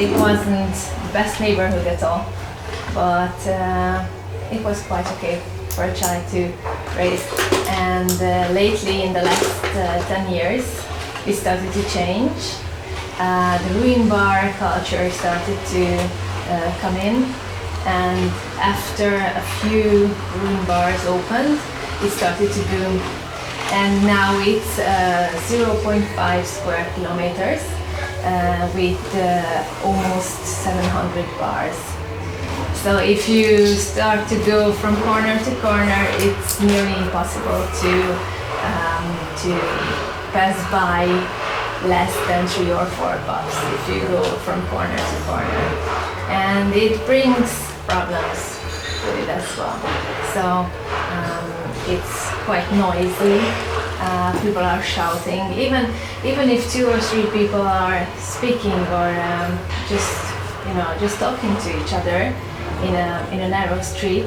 it wasn't the best neighborhood at all, but it was quite okay for a child to raise. And lately, in the last 10 years, it started to change. The ruin bar culture started to come in, and after a few ruin bars opened, it started to boom. And now it's 0.5 square kilometers with almost 700 bars. So if you start to go from corner to corner, it's nearly impossible to pass by less than 3 or 4 bucks if you go from corner to corner. And it brings problems with it as well. So it's quite noisy. People are shouting. Even if 2 or 3 people are speaking or just talking to each other in a narrow street,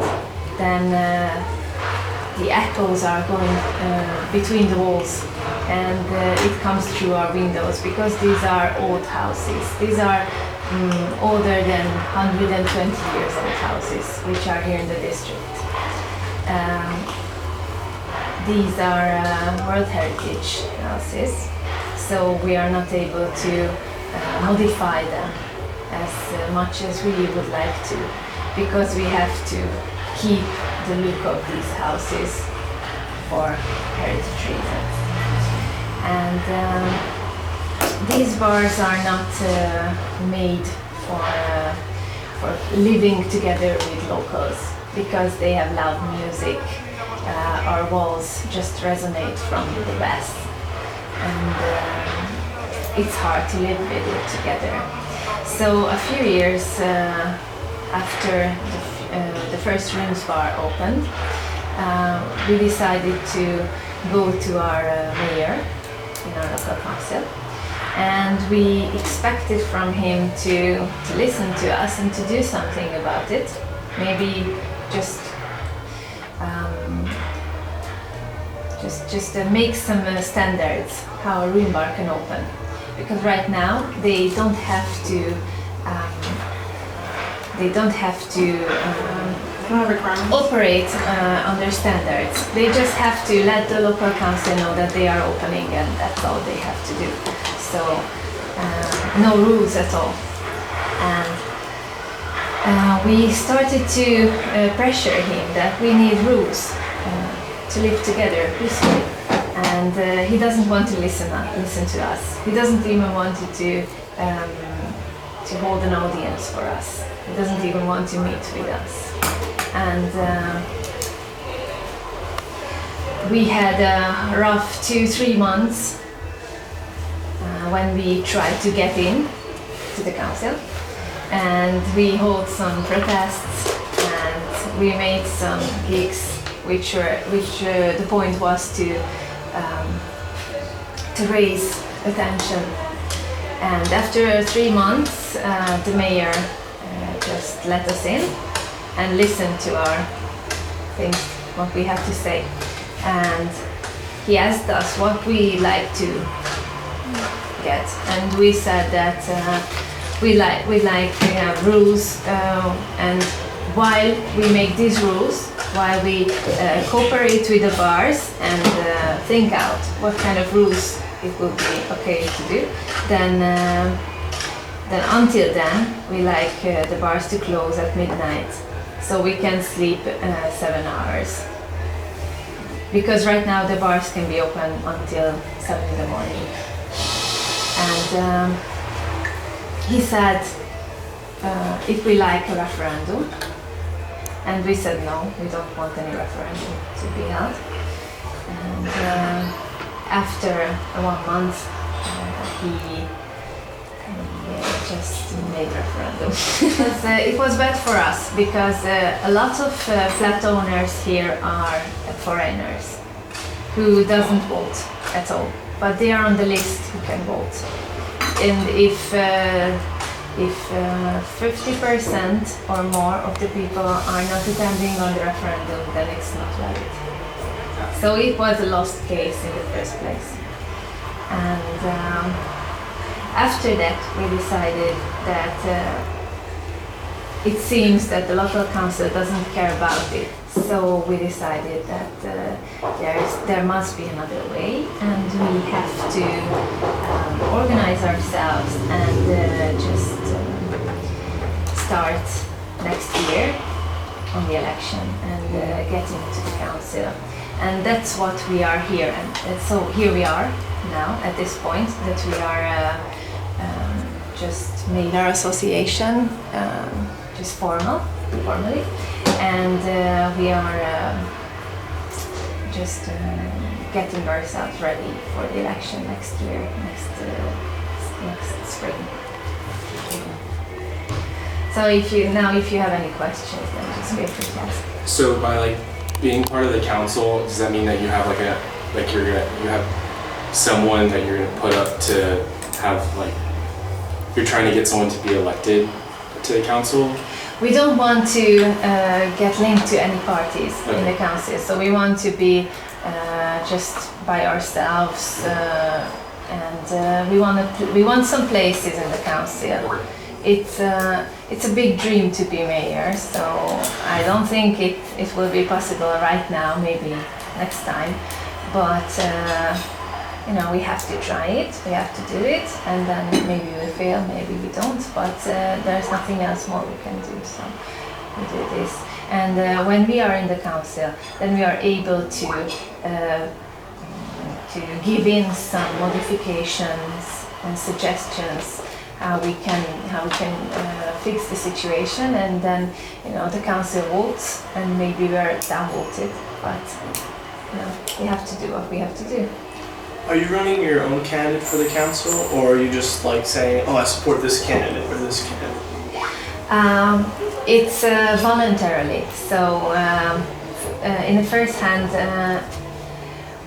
then the echoes are going between the walls, and it comes through our windows because these are old houses. These are older than 120 years old houses, which are here in the district. These are World Heritage houses, so we are not able to modify them as much as we would like to, because we have to keep the look of these houses for heritage reasons. And these bars are not made for living together with locals, because they have loud music. Our walls just resonate from the bass, and it's hard to live with it together. So a few years after the first rooms bar opened, we decided to go to our mayor in our local council, and we expected from him to listen to us and to do something about it. Maybe just make some standards how a room bar can open, because right now they don't have to operate under standards. They just have to let the local council know that they are opening, and that's all they have to do. So no rules at all. And we started to pressure him that we need rules to live together peacefully. And he doesn't want to listen to us. He doesn't even want to hold an audience for us. He doesn't even want to meet with us. And we had a rough 2-3 months when we tried to get in to the council, and we held some protests, and we made some gigs, which the point was to raise attention. And after 3 months, the mayor just let us in and listened to our things, what we have to say. And he asked us what we like to get, and we said that we have rules, and while we make these rules, while we cooperate with the bars and think out what kind of rules it would be okay to do, then until then we like the bars to close at midnight, so we can sleep 7 hours. Because right now the bars can be open until 7 in the morning. And he said if we like a referendum, and we said no, we don't want any referendum to be held. And after 1 month, he just made referendum. It was bad for us, because a lot of flat owners here are foreigners who doesn't vote at all, but they are on the list who can vote. And if 50% or more of the people are not attending on the referendum, then it's not valid. So it was a lost case in the first place. And after that, we decided that it seems that the local council doesn't care about it. So we decided that there must be another way, and we have to organize ourselves and just start next year on the election and get into the council. And that's what we are here. And so here we are now at this point that we are just made our association just formally, and we are just getting ourselves ready for the election next year, next spring. So if you have any questions, then just feel free to ask. So by being part of the council, does that mean that you have you have someone that you're gonna put up to have you're trying to get someone to be elected to the council? We don't want to get linked to any parties in the council, so we want to be just by ourselves, and we want some places in the council. It's a big dream to be mayor, so I don't think it will be possible right now, maybe next time, but we have to try it, we have to do it, and then maybe we fail, maybe we don't, but there's nothing else more we can do, so we do this. And when we are in the council, then we are able to give in some modifications and suggestions how we can fix the situation, and then the council votes, and maybe we're downvoted, but we have to do what we have to do. Are you running your own candidate for the council, or are you just saying, oh, I support this candidate or this candidate? It's voluntarily. So in the first hand,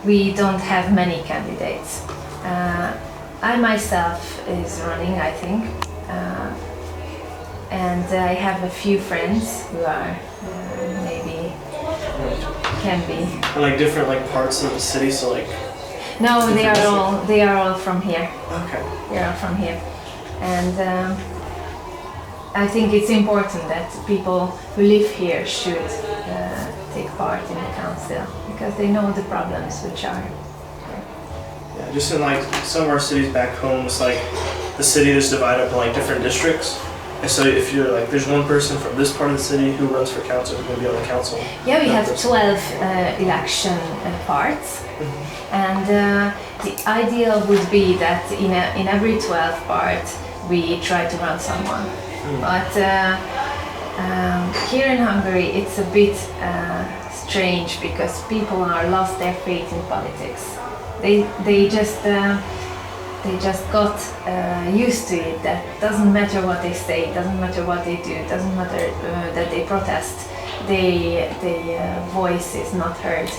we don't have many candidates. I myself is running, I think, and I have a few friends who are maybe can be. And different parts of the city, so No, they are all from here. Okay. They are from here, and I think it's important that people who live here should take part in the council because they know the problems which are here. Yeah, just in some of our cities back home, it's the city is divided up in different districts. And so if you're there's one person from this part of the city who runs for council, who's going to be on the council. Yeah, we have 12 election parts. And the ideal would be that in every 12 part we try to run someone. But here in Hungary it's a bit strange because people are lost their faith in politics. They just got used to it. That doesn't matter what they say, doesn't matter what they do, doesn't matter that they protest. Their voice is not heard.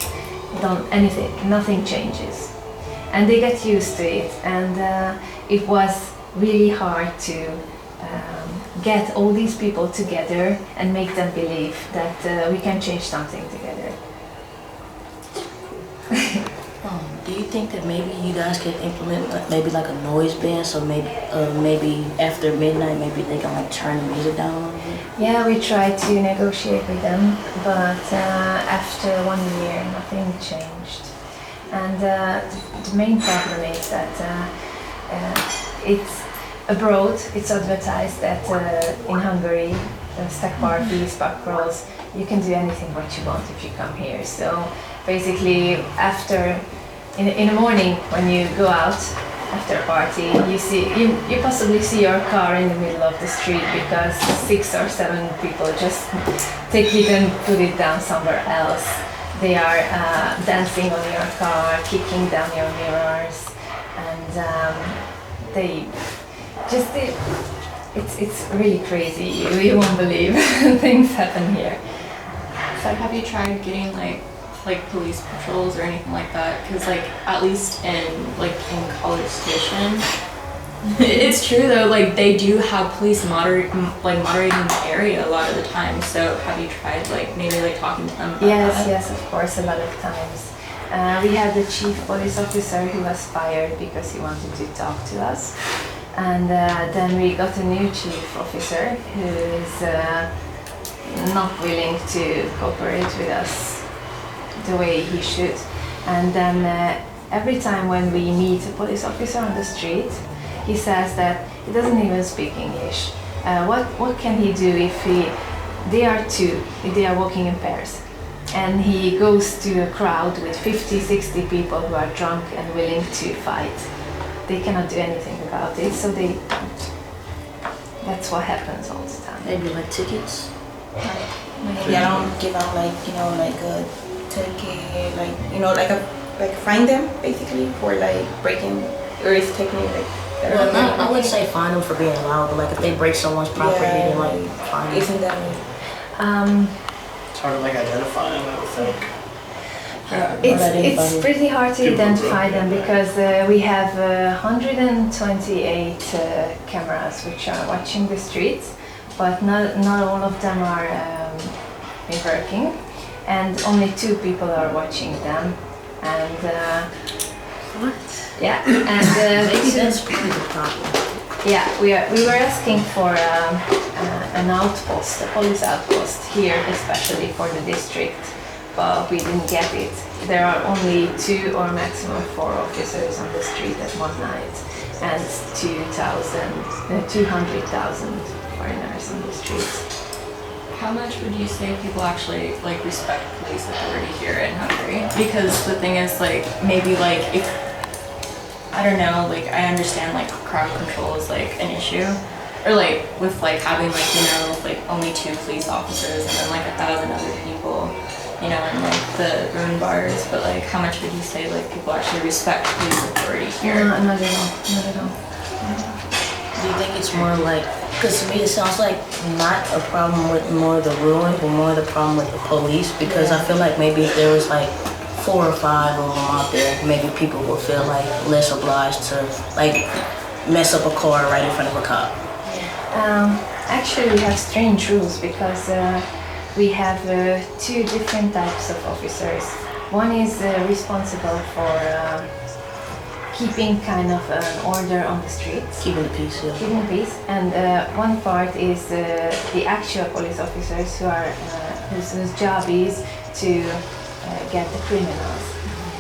Nothing changes, and they get used to it. And it was really hard to get all these people together and make them believe that we can change something together. Do you think that maybe you guys could implement maybe a noise ban, so maybe after midnight maybe they can turn the music down a little bit? Yeah, we tried to negotiate with them, but after 1 year nothing changed. And the main problem is that it's abroad, it's advertised that in Hungary, stack parties, pub crawls, you can do anything what you want if you come here. So basically in the morning when you go out after a party, you possibly see your car in the middle of the street because 6 or 7 people just take it and put it down somewhere else. They are dancing on your car, kicking down your mirrors, and it's really crazy. You won't believe things happen here. So have you tried getting police patrols or anything like that? Because at least in College Station, it's true though. They do have police moderating the area a lot of the time. So have you tried maybe talking to them about that? Yes, of course, a lot of times. We had the chief police officer who was fired because he wanted to talk to us. And then we got a new chief officer who is not willing to cooperate with us the way he should. And then every time when we meet a police officer on the street, he says that he doesn't even speak English. What can he do if they are walking in pairs, and he goes to a crowd with 50, 60 people who are drunk and willing to fight? They cannot do anything about it, so they don't. That's what happens all the time. Maybe like tickets. Maybe I don't give out like a ticket, like fine them basically for like breaking or taking like. Well, I wouldn't say fine them for being loud, but like if they break someone's property, then like fine them. Isn't that It's hard to like identify them, I would think. It's pretty hard to identify them because we have 128 cameras which are watching the streets, but not all of them are working, and only 2 people are watching them. And What? yeah, and Maybe that's probably the problem. yeah, we were asking for an outpost, a police outpost here, especially for the district, but we didn't get it. There are only 2 or maximum 4 officers on the street at one night, and 200,000 foreigners on the streets. How much would you say people actually like respect police authority here in Hungary? Because the thing is, like, maybe like if I don't know, like I understand like crowd control is like an issue, or like with like having like like only 2 police officers and then like 1,000 other people, in like the ruin bars. But like, how much would you say like people actually respect police authority here? No, not at all. Not at all. Do you think it's more like, because to me it sounds like not a problem with more the ruin, but more the problem with the police, because I feel like maybe if there was like 4 or 5 of them out there, maybe people would feel like less obliged to like mess up a car right in front of a cop. Actually, we have strange rules because we have 2 different types of officers. One is responsible for keeping kind of an order on the streets. Keeping the peace, yeah. Keeping peace. And one part is the actual police officers who are whose job is to get the criminals.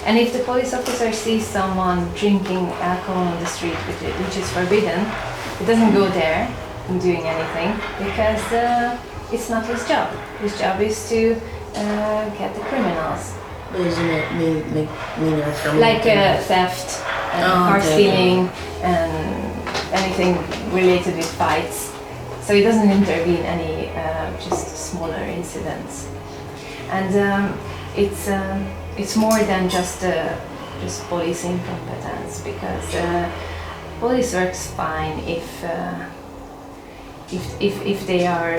And if the police officer sees someone drinking alcohol on the street, which is forbidden, he doesn't go there and doing anything because it's not his job. His job is to get the criminals. But isn't it mean a criminal? Like theft, car stealing, and anything related with fights. So he doesn't intervene any just smaller incidents. And it's more than just police incompetence, because police works fine if they are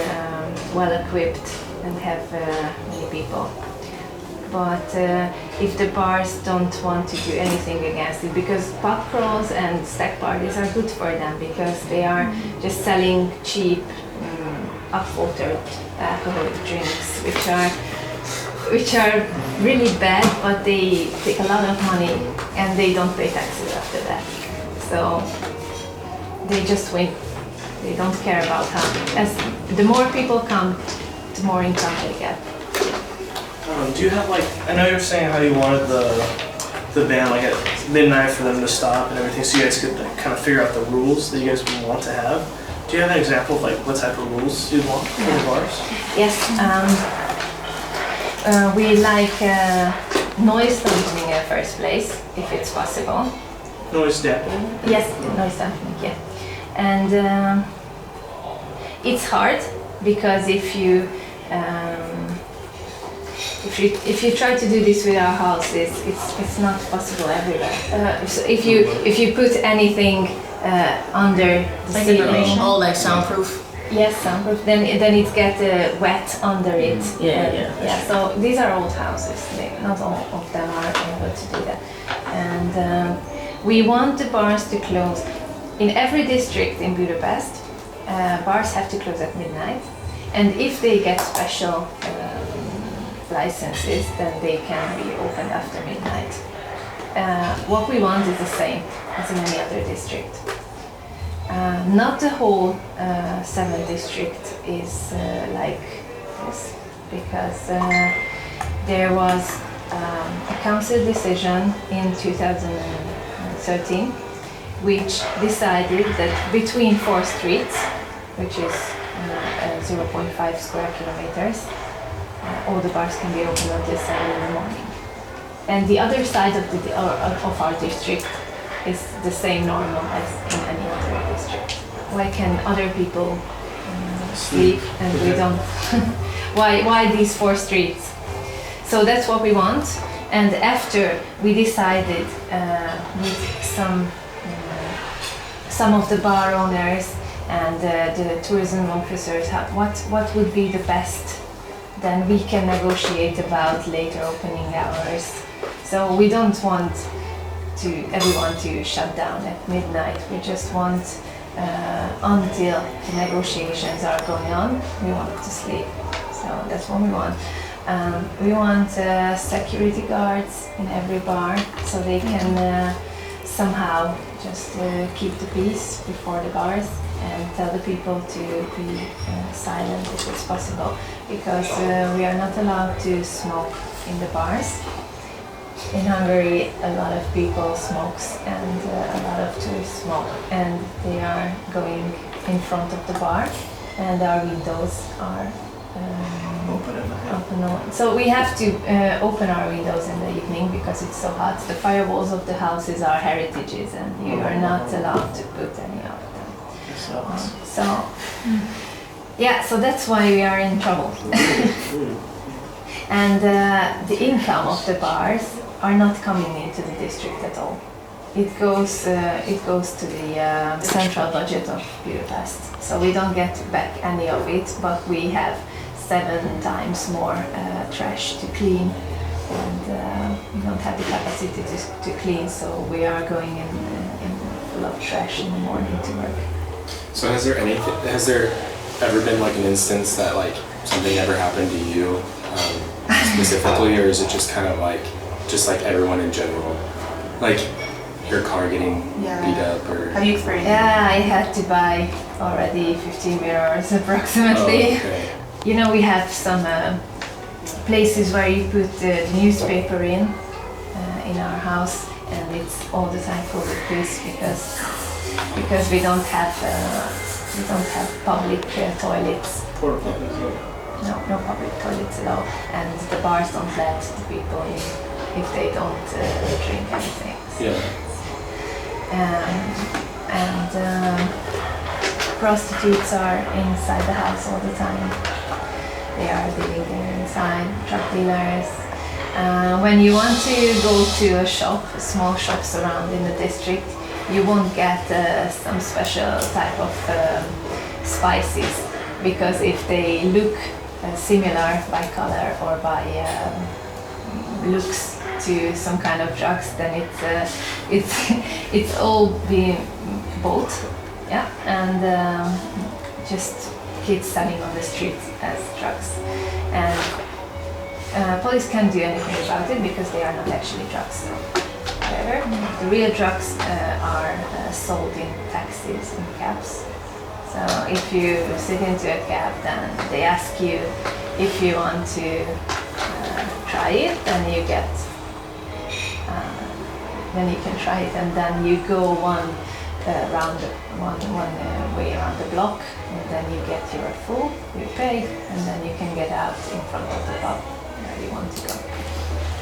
well equipped and have many people. But if the bars don't want to do anything against it, because pub crawls and stack parties are good for them because they are just selling cheap, up-watered alcoholic drinks, which are really bad, but they take a lot of money and they don't pay taxes after that. So they just win. They don't care about how. As the more people come, the more income they get. Do you have like, I know you were saying how you wanted the band like at midnight for them to stop and everything, so you guys could like, kind of figure out the rules that you guys would want to have. Do you have an example of like what type of rules you'd want for the bars? Yes, we like noise dampening in the first place, if it's possible. Noise dampening? Yes, noise dampening, yeah. And it's hard because if you try to do this with our houses, it's not possible everywhere. So if you put anything under the like ceiling, like soundproof. yes, soundproof, then it gets wet under it. Yeah. So these are old houses. Not all of them are able to do that. And we want the bars to close. In every district in Budapest, bars have to close at midnight. And if they get special licenses, then they can be opened after midnight. What we want is the same as in any other district. Not the whole 7th district is like this, because there was a council decision in 2013 which decided that between 4 streets, which is 0.5 square kilometers, all the bars can be open until 7 in the morning. And the other side of our district is the same normal as in any other district. Why can other people sleep and we don't? Why these 4 streets? So that's what we want. And after we decided with some of the bar owners and the tourism officers, what would be the best, then we can negotiate about later opening hours. So we don't want everyone to shut down at midnight. We just want until the negotiations are going on, we want to sleep. So that's what we want. We want security guards in every bar so they can somehow just keep the peace before the bars and tell the people to be silent if it's possible, because we are not allowed to smoke in the bars. In Hungary, a lot of people smokes and a lot of tourists smoke, and they are going in front of the bar, and our windows are open. So we have to open our windows in the evening because it's so hot. The firewalls of the houses are heritages, and you are not allowed to put any of them. So that's why we are in trouble. And the income of the bars are not coming into the district at all. It goes to the central budget of Budapest. So we don't get back any of it, but we have 7 times more trash to clean, and we don't have the capacity to clean. So we are going in full of trash in the morning to work. So has there ever been like an instance that like something ever happened to you specifically, or is it just kind of like everyone in general, like your car getting beat up, or? Have you experienced? Yeah, I had to buy already 15 mirrors approximately. Oh, okay. You know, we have some places where you put the newspaper in our house, and it's all the time full of this because we don't have public toilets. No public toilets at all, and the bars don't let the people in if they don't drink anything. Yeah. And prostitutes are inside the house all the time. They are living there inside, drug dealers. When you want to go to a shop, small shops around in the district, you won't get some special type of spices, because if they look similar by color or by looks to some kind of drugs, then it's all being bought, yeah, and just kids selling on the streets as drugs, and police can't do anything about it because they are not actually drugs. However, the real drugs are sold in taxis and cabs. So if you sit into a cab, then they ask you if you want to try it, then you get, then you can try it, and then you go one way around the block, and then you get your full, you pay, and then you can get out in front of the pub where you want to go.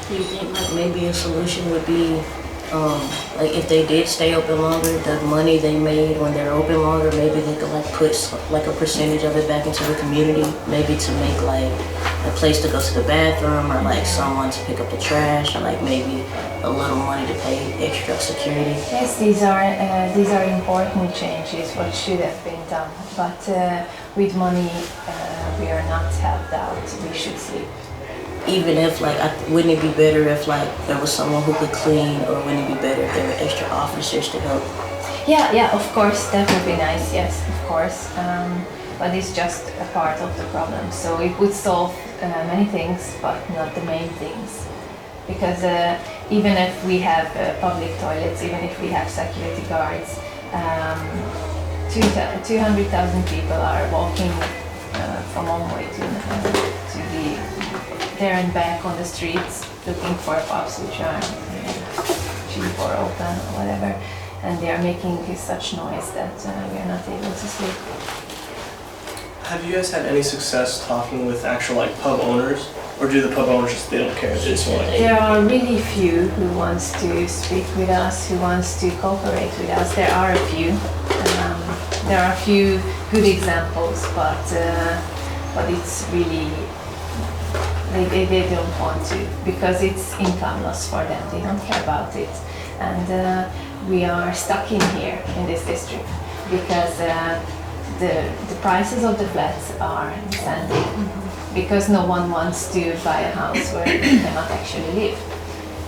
Do you think like maybe a solution would be like if they did stay open longer, the money they made when they're open longer, maybe they could like put like a percentage of it back into the community, maybe to make like a place to go to the bathroom, or like someone to pick up the trash, or like maybe a little money to pay extra security. Yes, these are important changes what should have been done, but with money we are not helped out. We should sleep. Even if like, wouldn't it be better if like there was someone who could clean, or wouldn't it be better if there were extra officers to help? Yeah, of course, that would be nice, yes, of course. But it's just a part of the problem. So it would solve many things, but not the main things. Because even if we have public toilets, even if we have security guards, 200,000 people are walking from one way to the there and back on the streets looking for pubs which are cheap or open or whatever, and they are making such noise that we are not able to sleep. Have you guys had any success talking with actual like pub owners, or do the pub owners just, they don't care? They just want There are really few who wants to speak with us, who wants to cooperate with us. There are a few. There are a few good examples, but it's really they don't want to, because it's income loss for them. They don't care about it, and we are stuck in here in this district because the prices of the flats are descending, because no one wants to buy a house where they cannot actually live,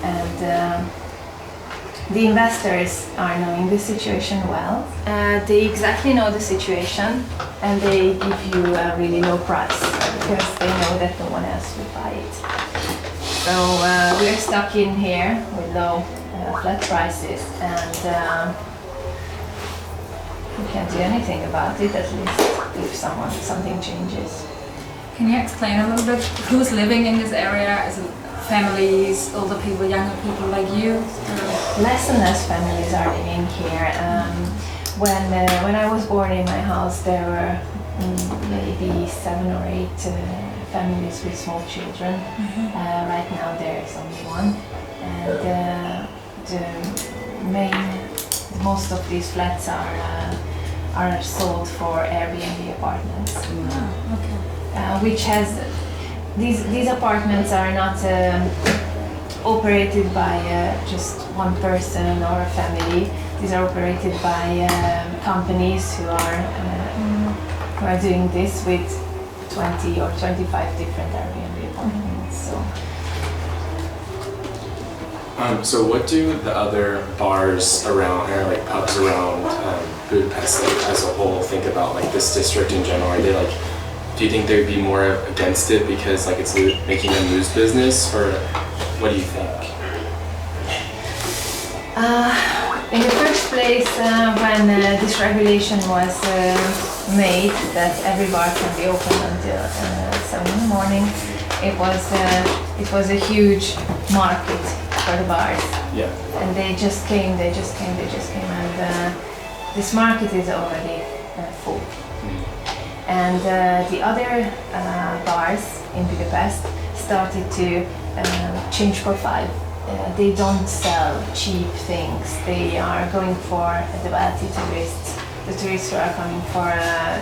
and the investors are knowing the situation well. They exactly know the situation, and they give you a really low price because they know that no one else will buy it. So we're stuck in here with low flat prices, and we can't do anything about it, at least if something changes. Can you explain a little bit who's living in this area? Is it families, older people, younger people like you? Less and less families are living here. When I was born in my house, there were maybe 7 or 8 families with small children. Right now there is only one, and most of these flats are sold for Airbnb apartments. Which has these apartments are not operated by just one person or a family. These are operated by companies who are doing this with 20 or 25 different Airbnb apartments. So what do the other bars around, or like pubs around Budapest as a whole think about like this district in general? Are they like, do you think they'd be more against it because like it's making them lose business, or what do you think? In the first place, when this regulation was made that every bar can be open until 7 in the morning, it was a huge market for the bars. Yeah. And they just came, and this market is already full. And the other bars in Budapest started to change profile. They don't sell cheap things. They are going for the wealthy tourists, the tourists who are coming for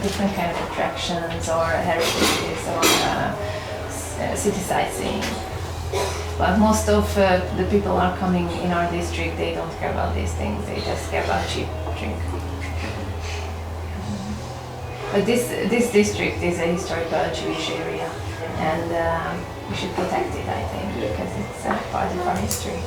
different kind of attractions or heritages or city sightseeing. But most of the people are coming in our district, they don't care about these things. They just care about cheap drink. But this district is a historical Jewish area, and we should protect it, I think, because it's part of our history.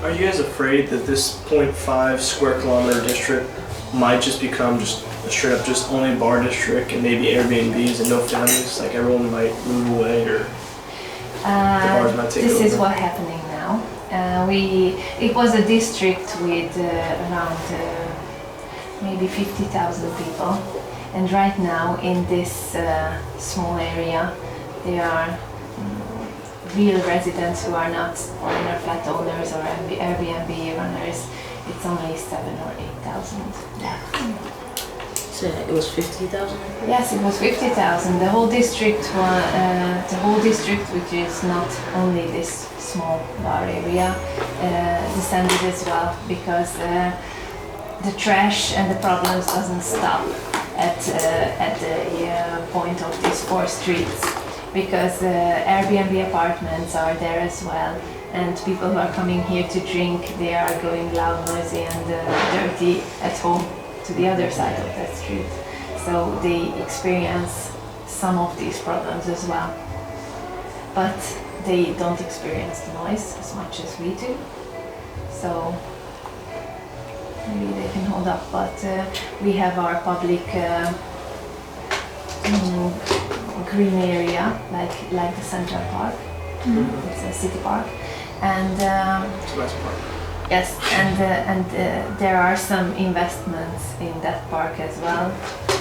Are you guys afraid that this 0.5 square kilometer district might just become just a straight up just only bar district and maybe Airbnbs and no families? Like everyone might move away, or the bars might take over? This is what's happening now. It was a district with around maybe 50,000 people. And right now, in this small area, there are real residents who are not foreigner flat owners or Airbnb runners. It's only 7,000 or 8,000. So it was 50,000? Yes, it was 50,000. The whole district, which is not only this small bar area, descended as well, because the trash and the problems doesn't stop at the point of these 4 streets, because Airbnb apartments are there as well, and people who are coming here to drink, they are going loud, noisy and dirty at home to the other side of that street. So they experience some of these problems as well. But they don't experience the noise as much as we do. So maybe they can hold up, but we have our public green area, like the Central Park. It's a city park, and It's a nice park. Yes, and there are some investments in that park as well.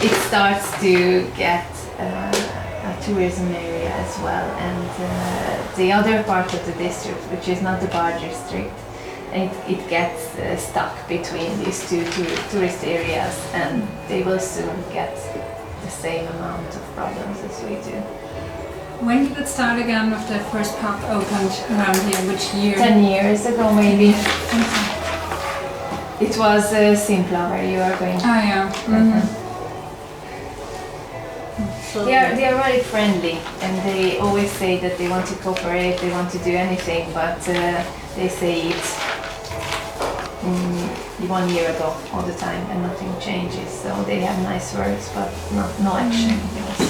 It starts to get a tourism area as well, and the other part of the district, which is not the bar district, it gets stuck between these two tourist areas, and they will soon get the same amount of problems as we do. When did it start again with the first pub opened around here? Which year? 10 years ago, maybe. It was Simpla where you are going. Oh yeah. Mm-hmm. So They are very friendly, and they always say that they want to cooperate, they want to do anything, but they say it 1 year ago all the time, and nothing changes. So they have nice words, but no action was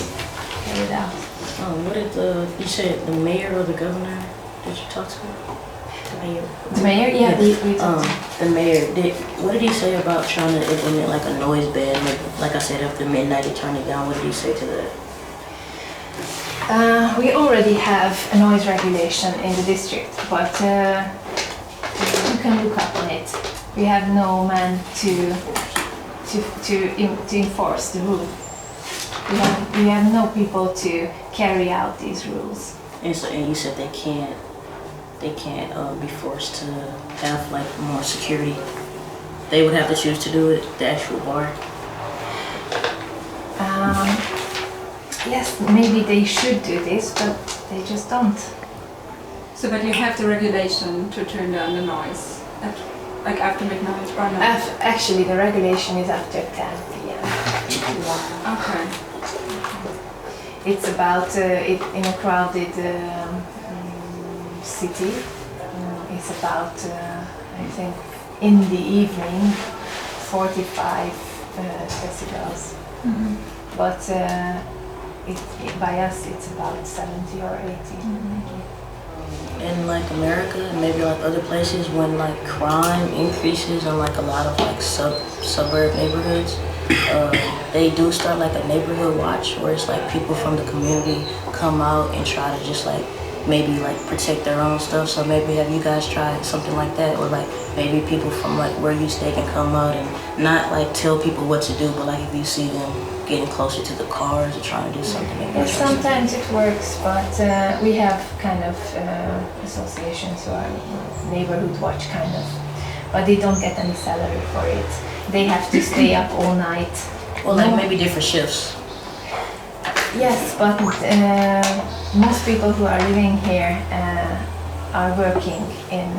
carried out. what did you say the mayor or the governor? Did you talk to him? The mayor. The mayor, yeah, we talked. The mayor. What did he say about trying to implement like a noise ban? Like I said, after midnight, he turned it down. What did he say to that? We already have a noise regulation in the district, but you can look up on it. We have no man to enforce the rule. We have no people to carry out these rules. And you said they can't be forced to have like more security. They would have to choose to do it at the actual bar. Yes, maybe they should do this, but they just don't. So, but you have the regulation to turn down the noise, like after midnight or not? Actually, the regulation is after 10 p.m. Okay. It's about in a crowded city. It's about I think in the evening 45 decibels, but by us it's about 70 or 80. In like America and maybe like other places, when like crime increases in like a lot of like suburb neighborhoods, they do start like a neighborhood watch where it's like people from the community come out and try to just like maybe like protect their own stuff. So maybe have you guys tried something like that, or like maybe people from like where you stay can come out and not like tell people what to do, but like if you see them getting closer to the cars or trying to do something like that. Sometimes it works, but we have kind of associations or neighborhood watch kind of, but they don't get any salary for it. They have to stay up all night. Well, like maybe different shifts. Yes, but most people who are living here are working in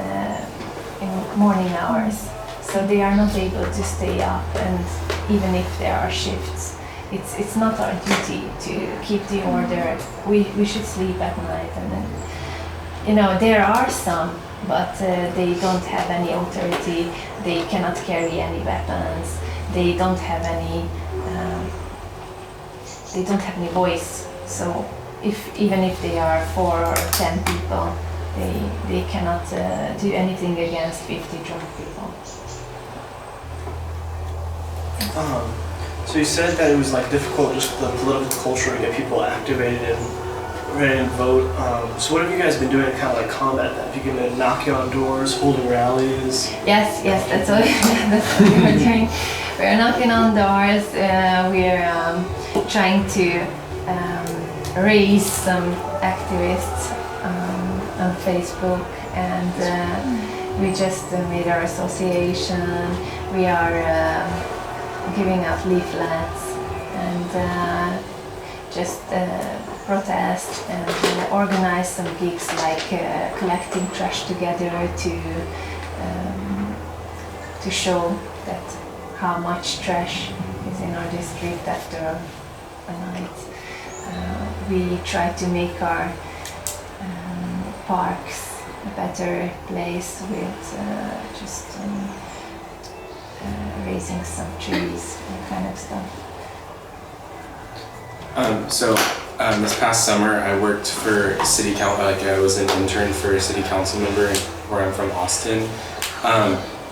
morning hours, so they are not able to stay up. And even if there are shifts, it's not our duty to keep the order. We should sleep at night, and then, you know, there are some, but they don't have any authority. They cannot carry any weapons. They don't have any. They don't have any voice. So even if they are 4 or 10 people, they cannot do anything against 50 drunk people. So you said that it was like difficult, just the political culture, to get people activated and ready to vote. So what have you guys been doing to kind of like combat that? Have you been knocking on doors, holding rallies? Yes, that's what we're doing. We're knocking on doors. We're trying to raise some activists on Facebook, and we just made our association. We are giving out leaflets and just protest and organize some gigs like collecting trash together to show that how much trash is in our district after a night. We try to make our parks a better place with just raising some trees, that kind of stuff. This past summer, I worked for city council. Like I was an intern for a city council member where I'm from, Austin,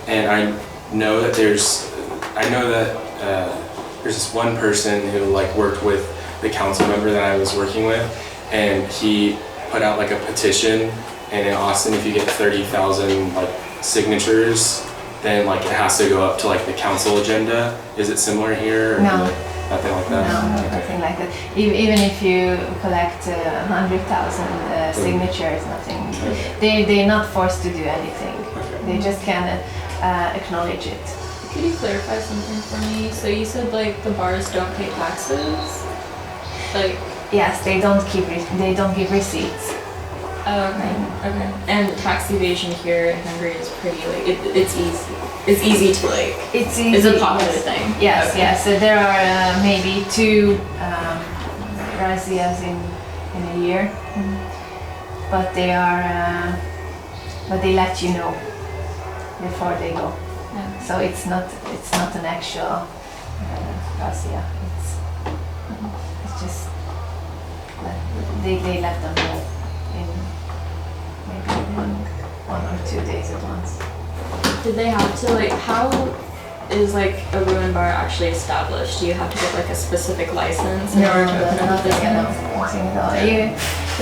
and I know that there's this one person who like worked with the council member that I was working with, and he put out like a petition. And in Austin, if you get 30,000 like signatures, then like it has to go up to like the council agenda. Is it similar here? Or No. Nothing like that? No, nothing like that. Even if you collect 100,000 signatures, nothing. They're not forced to do anything. Okay. They just can acknowledge it. Could you clarify something for me? So you said like the bars don't pay taxes? Like, Yes, they don't give receipts. oh, okay, okay. And tax evasion here in Hungary is pretty like it's easy. It's easy to like. It's easy. It's a popular thing. Yes, Okay. yes. So there are maybe 2 razzias in a year, but they are but they let you know before they go. Yeah. So it's not an actual razzia. It's just they let them know in maybe 1 or 2 days at once. Did they have to like? How is like a ruin bar actually established? Do you have to get like a specific license in order to open up a nothing at all. business? Nothing at all. You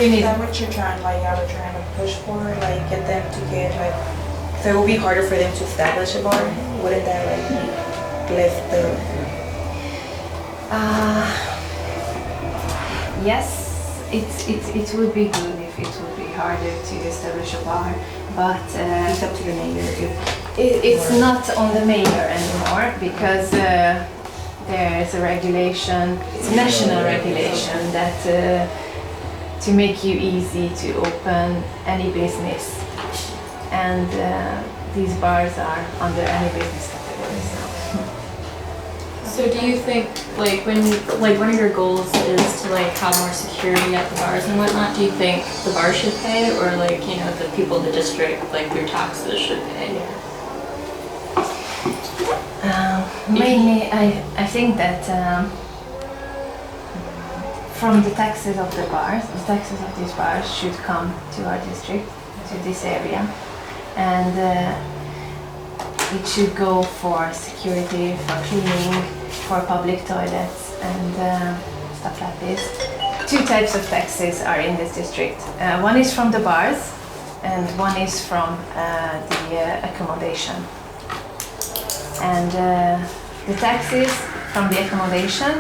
Is need. that what you're trying, like y'all are trying to push for, like get them to get like, so it would be harder for them to establish a bar? Wouldn't that like lift the? Yes, it would be good if it would be harder to establish a bar, but It's up to the mayor. it's not on the mayor anymore because there's a regulation, it's a national regulation that to make you easy to open any business, and these bars are under any business categories now. So do you think like when like one of your goals is to like have more security at the bars and whatnot? Do you think the bar should pay, or like the people of the district like through taxes should pay? Mainly, I think that from the taxes of the bars, the taxes of these bars should come to our district, to this area, and it should go for security, for cleaning, for public toilets and stuff like this. 2 types of taxes are in this district. One is from the bars and one is from the accommodation. And the taxes from the accommodation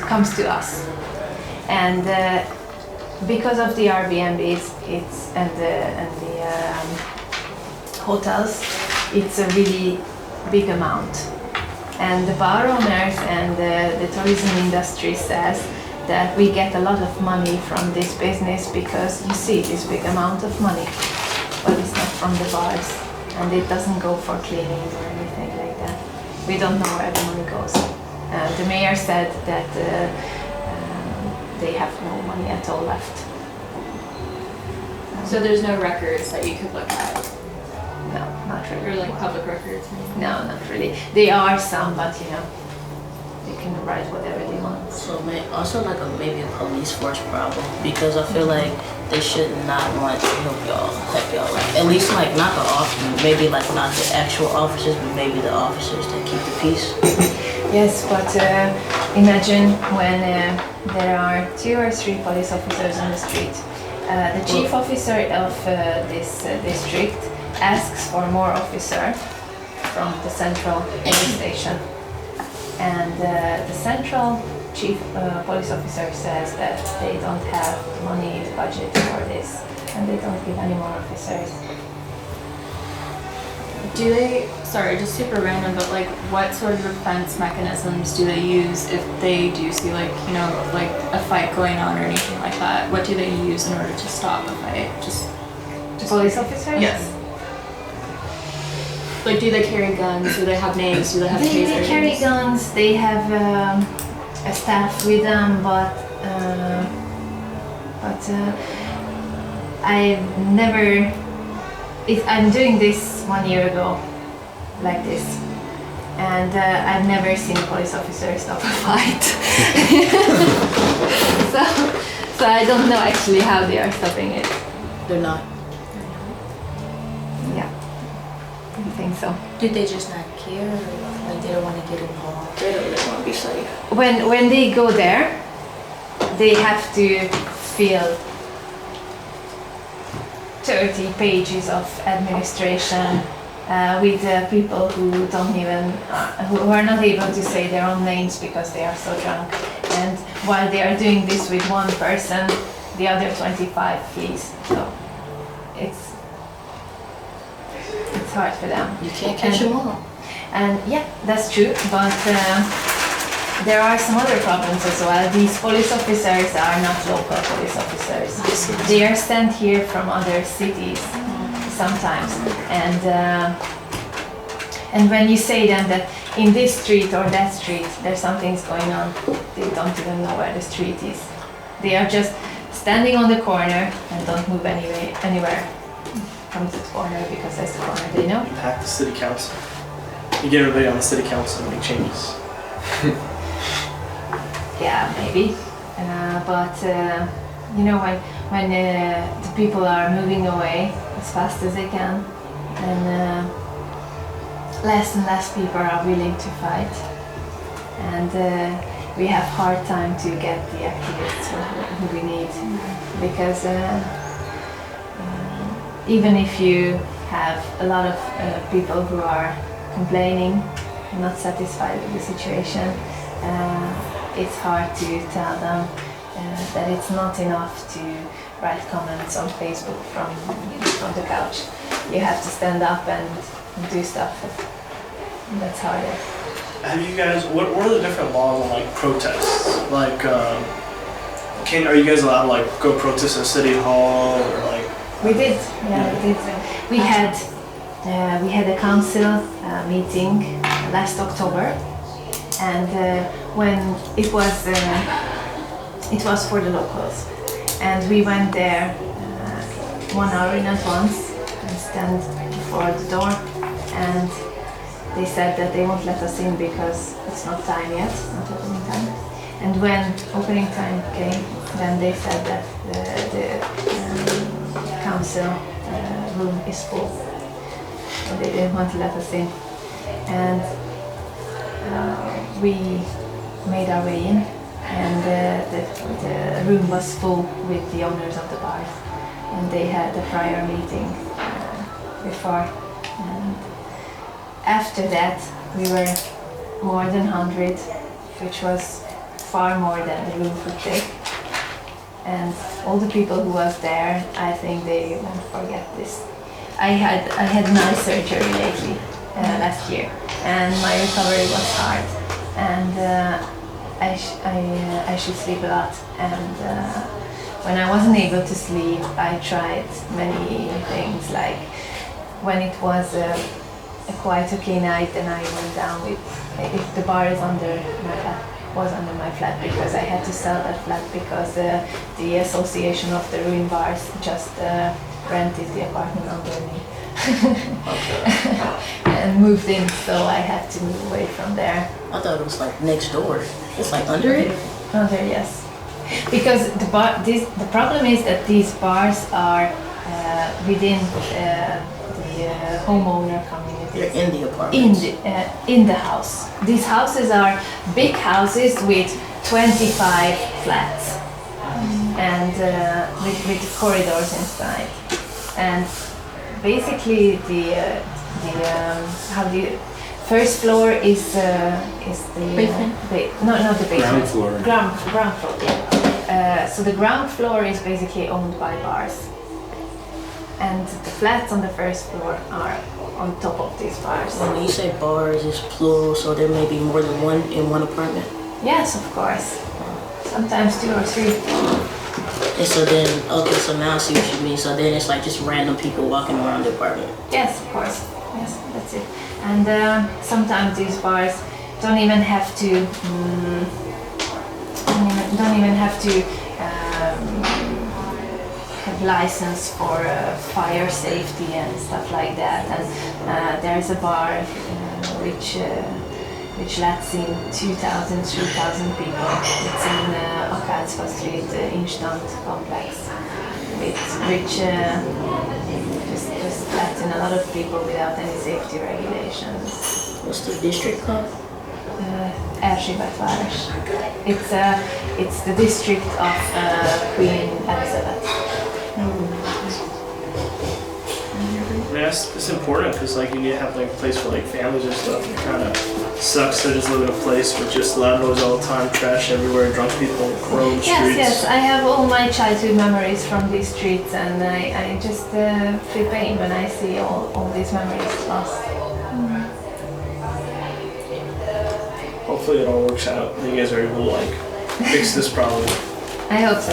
comes to us. And because of the Airbnbs and the hotels, it's a really big amount. And the bar owners and the tourism industry says that we get a lot of money from this business because you see this big amount of money, but it's not from the bars, and it doesn't go for cleaning or anything like that. We don't know where the money goes. The mayor said that they have no money at all left. So there's no records that you could look at, No, not or really. like public records? No, not really. There are some, but they can write whatever they want. So also like maybe a police force problem, because I feel like they should not want to help y'all, like at least like not the officers, maybe like not the actual officers, but maybe the officers that keep the peace. Yes, but imagine when there are 2 or 3 police officers on the street. The chief officer of this district asks for more officer from the central police station, and the central chief police officer says that they don't have money in the budget for this, and they don't give any more officers. Do they, sorry, just super random, but like what sort of defense mechanisms do they use if they do see like, like a fight going on or anything like that? What do they use in order to stop a fight? Just Police officers? Yes. Like, do they carry guns? Do they have names? Do they have tasers? They carry guns, they have a staff with them, but I've never. I'm doing this 1 year ago, like this, and I've never seen a police officer stop a fight. so I don't know actually how they are stopping it. They're not. Yeah, I think so. Did they just not care? Like they don't want to get involved? They don't want to be safe. When they go there, they have to feel 30 pages of administration with people who don't even, who are not able to say their own names because they are so drunk. And while they are doing this with one person, the other 25 flees. So it's hard for them. You can't catch them all. And yeah, that's true, but there are some other problems as well. These police officers are not local police officers. They are sent here from other cities sometimes. And when you say them that in this street or that street there's something's going on, they don't even know where the street is. They are just standing on the corner and don't move anywhere from the corner because that's the corner they know. You pack the city council. You get everybody on the city council and make changes. Yeah, maybe. But you know, when the people are moving away as fast as they can, and less people are willing to fight, and we have hard time to get the activists who we need, because even if you have a lot of people who are complaining, not satisfied with the situation, it's hard to tell them that it's not enough to write comments on Facebook from the couch. You have to stand up and do stuff. That's harder. Have you guys, what are the different laws on like protests? Like, are you guys allowed to like go protest at City Hall or like? We did, yeah, we did. We had a council meeting last October, and when it was for the locals, and we went there 1 hour in advance and stand before the door, and they said that they won't let us in because it's not time yet, not opening time. And when opening time came, then they said that the council room is full. So they didn't want to let us in. And we made our way in, and the room was full with the owners of the bars. And they had a prior meeting before. And after that, we were more than 100, which was far more than the room could take. And all the people who was there, I think they won't forget this. I had an eye surgery lately, last year, and my recovery was hard. And I should sleep a lot. And when I wasn't able to sleep, I tried many things. Like when it was a quite okay night, then I went down with, if the bar is under my flat, was under my flat, because I had to sell that flat because the association of the ruined bars just rented the apartment under me. And moved in, so I had to move away from there. I thought it was like next door. It's like under it? Under, yes. Because the problem is that these bars are within the homeowner community. They're in the apartments. In the house. These houses are big houses with 25 flats, and with corridors inside. And basically the first floor is the basement? Not the basement. Ground floor. Ground floor. Yeah. So the ground floor is basically owned by bars, and the flats on the first floor are on top of these bars. When you say bars, it's plural, so there may be more than one in one apartment? Yes, of course. Sometimes 2 or 3. And so then, okay, so now I see what you mean. So then it's like just random people walking around the apartment. Yes, of course. Yes, that's it. And sometimes these bars don't even have to have license for fire safety and stuff like that. And there is a bar which lets in 2,000, 3,000 people. It's in Akálcfa Street, Instant Complex, which just lets in a lot of people without any safety regulations. What's the district called? Erzsébetváros. It's the district of Queen Elizabeth. mean, it's important because like you need to have like a place for like families and stuff. And it kind of sucks to just live in a place with just loud noise all the time, trash everywhere, drunk people roam the streets. Yes, I have all my childhood memories from these streets, and I just feel pain when I see all these memories lost. Hopefully it all works out and you guys are able to like fix this problem. I hope so.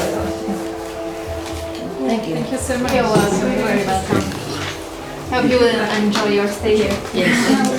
Thank you. Thank you so much. You're welcome. You're very welcome. Hope you will enjoy your stay here. Yes.